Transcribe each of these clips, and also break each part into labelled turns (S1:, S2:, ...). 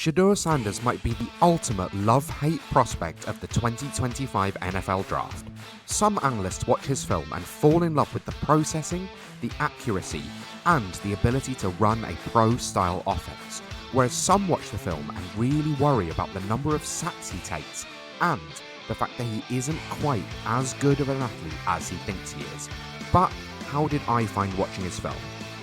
S1: Shedeur Sanders might be the ultimate love-hate prospect of the 2025 NFL Draft. Some analysts watch his film and fall in love with the processing, the accuracy, and the ability to run a pro-style offense, whereas some watch the film and really worry about the number of sacks he takes and the fact that he isn't quite as good of an athlete as he thinks he is. But how did I find watching his film?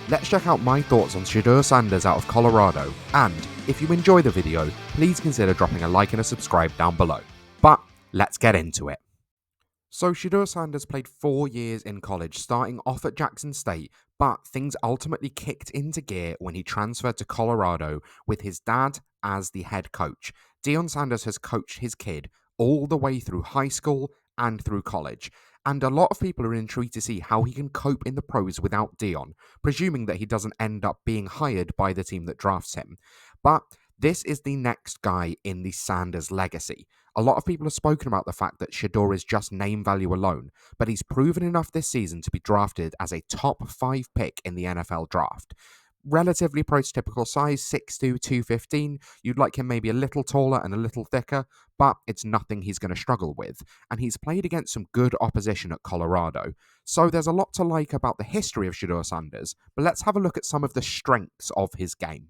S1: Let's check out my thoughts on Shedeur Sanders out of Colorado, and if you enjoy the video, please consider dropping a like and a subscribe down below. But let's get into it. So Shedeur Sanders played 4 years in college, starting off at Jackson State, but things ultimately kicked into gear when he transferred to Colorado with his dad as the head coach. Deion Sanders has coached his kid all the way through high school and through college. And a lot of people are intrigued to see how he can cope in the pros without Deion, presuming that he doesn't end up being hired by the team that drafts him. But this is the next guy in the Sanders legacy. A lot of people have spoken about the fact that Shedeur is just name value alone, but he's proven enough this season to be drafted as a top 5 pick in the NFL draft. Relatively prototypical size, 6'2", 215. You'd like him maybe a little taller and a little thicker, but it's nothing he's going to struggle with. And he's played against some good opposition at Colorado. So there's a lot to like about the history of Shedeur Sanders, but let's have a look at some of the strengths of his game.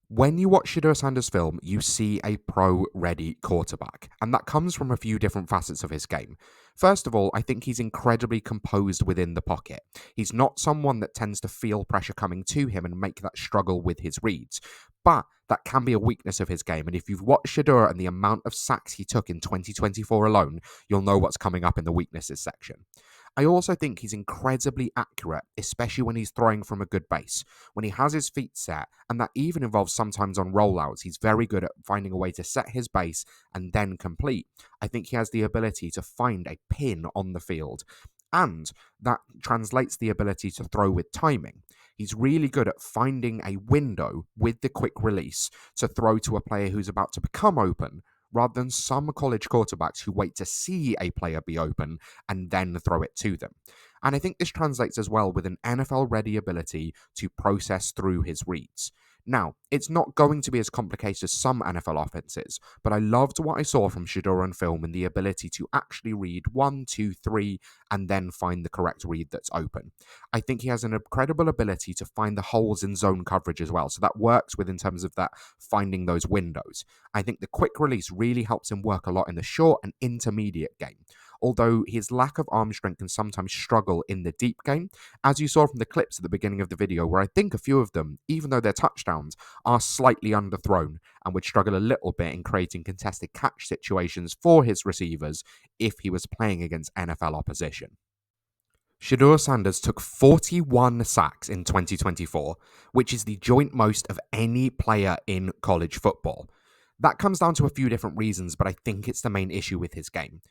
S1: When you watch Shedeur Sanders' film, you see a pro-ready quarterback, and that comes from a few different facets of his game. First of all, I think he's incredibly composed within the pocket. He's not someone that tends to feel pressure coming to him and make that struggle with his reads, but that can be a weakness of his game, and if you've watched Shedeur and the amount of sacks he took in 2024 alone, you'll know what's coming up in the weaknesses section. I also think he's incredibly accurate, especially when he's throwing from a good base. When he has his feet set, and that even involves sometimes on rollouts, he's very good at finding a way to set his base and then complete. I think he has the ability to find a pin on the field, and that translates the ability to throw with timing. He's really good at finding a window with the quick release to throw to a player who's about to become open, rather than some college quarterbacks who wait to see a player be open and then throw it to them. And I think this translates as well with an NFL-ready ability to process through his reads. Now, it's not going to be as complicated as some NFL offenses, but I loved what I saw from Shedeur on film and the ability to actually read 1, 2, 3, and then find the correct read that's open. I think he has an incredible ability to find the holes in zone coverage as well, so that works with in terms of that finding those windows. I think the quick release really helps him work a lot in the short and intermediate game, although his lack of arm strength can sometimes struggle in the deep game, as you saw from the clips at the beginning of the video, where I think a few of them, even though they're touchdowns, are slightly underthrown and would struggle a little bit in creating contested catch situations for his receivers if he was playing against NFL opposition. Shedeur Sanders took 41 sacks in 2024, which is the joint most of any player in college football. That comes down to a few different reasons, but I think it's the main issue with his game.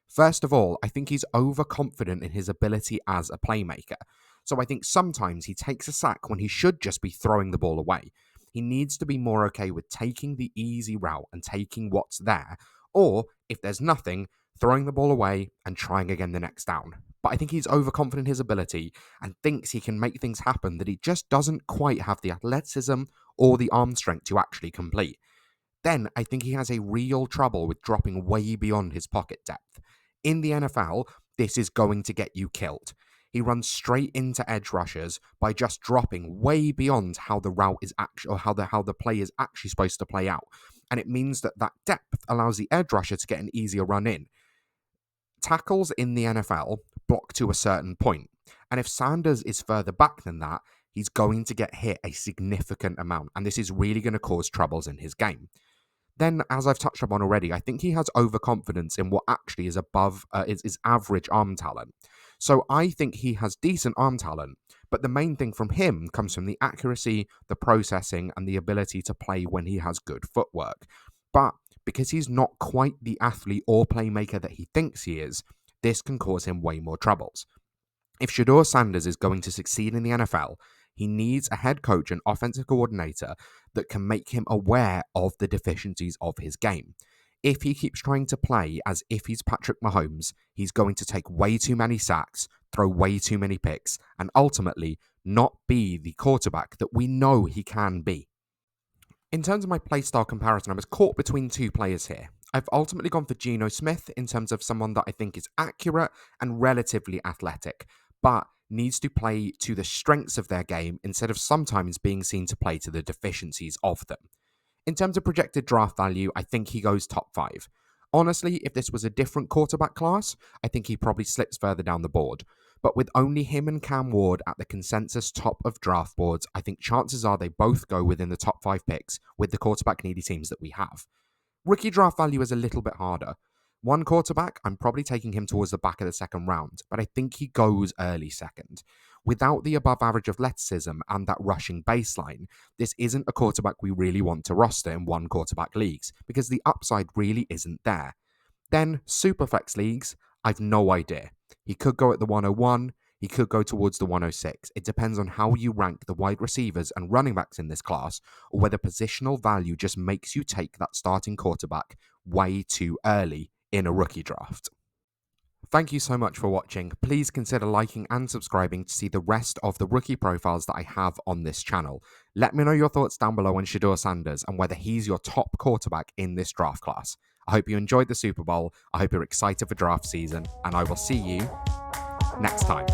S1: First of all, I think he's overconfident in his ability as a playmaker. So I think sometimes he takes a sack when he should just be throwing the ball away. He needs to be more okay with taking the easy route and taking what's there, or if there's nothing, throwing the ball away and trying again the next down. But I think he's overconfident in his ability and thinks he can make things happen that he just doesn't quite have the athleticism or the arm strength to actually complete. Then I think he has a real trouble with dropping way beyond his pocket depth. In the NFL, this is going to get you killed. He runs straight into edge rushers by just dropping way beyond how the route is actually, or how the play is actually supposed to play out. And it means that depth allows the edge rusher to get an easier run in. Tackles in the NFL block to a certain point, and if Sanders is further back than that, he's going to get hit a significant amount, and this is really going to cause troubles in his game. Then, as I've touched upon already, I think he has overconfidence in what actually is above is average arm talent. So I think he has decent arm talent, but the main thing from him comes from the accuracy, the processing, and the ability to play when he has good footwork. But because he's not quite the athlete or playmaker that he thinks he is, this can cause him way more troubles. If Shedeur Sanders is going to succeed in the NFL, he needs a head coach and offensive coordinator that can make him aware of the deficiencies of his game. If he keeps trying to play as if he's Patrick Mahomes, he's going to take way too many sacks, throw way too many picks, and ultimately not be the quarterback that we know he can be. In terms of my playstyle comparison, I was caught between two players here. I've ultimately gone for Geno Smith in terms of someone that I think is accurate and relatively athletic, but needs to play to the strengths of their game instead of sometimes being seen to play to the deficiencies of them. In terms of projected draft value, I think he goes top 5. Honestly, if this was a different quarterback class, I think he probably slips further down the board. But with only him and Cam Ward at the consensus top of draft boards, I think chances are they both go within the top 5 picks with the quarterback needy teams that we have. Rookie draft value is a little bit harder. One quarterback, I'm probably taking him towards the back of the second round, but I think he goes early second. Without the above average athleticism and that rushing baseline, this isn't a quarterback we really want to roster in one quarterback leagues because the upside really isn't there. Then, Superflex leagues, I've no idea. He could go at the 101, he could go towards the 106. It depends on how you rank the wide receivers and running backs in this class, or whether positional value just makes you take that starting quarterback way too early in a rookie draft. Thank you so much for watching. Please consider liking and subscribing to see the rest of the rookie profiles that I have on this channel. Let me know your thoughts down below on Shedeur Sanders and whether he's your top quarterback in this draft class. I hope you enjoyed the Super Bowl. I hope you're excited for draft season, and I will see you next time.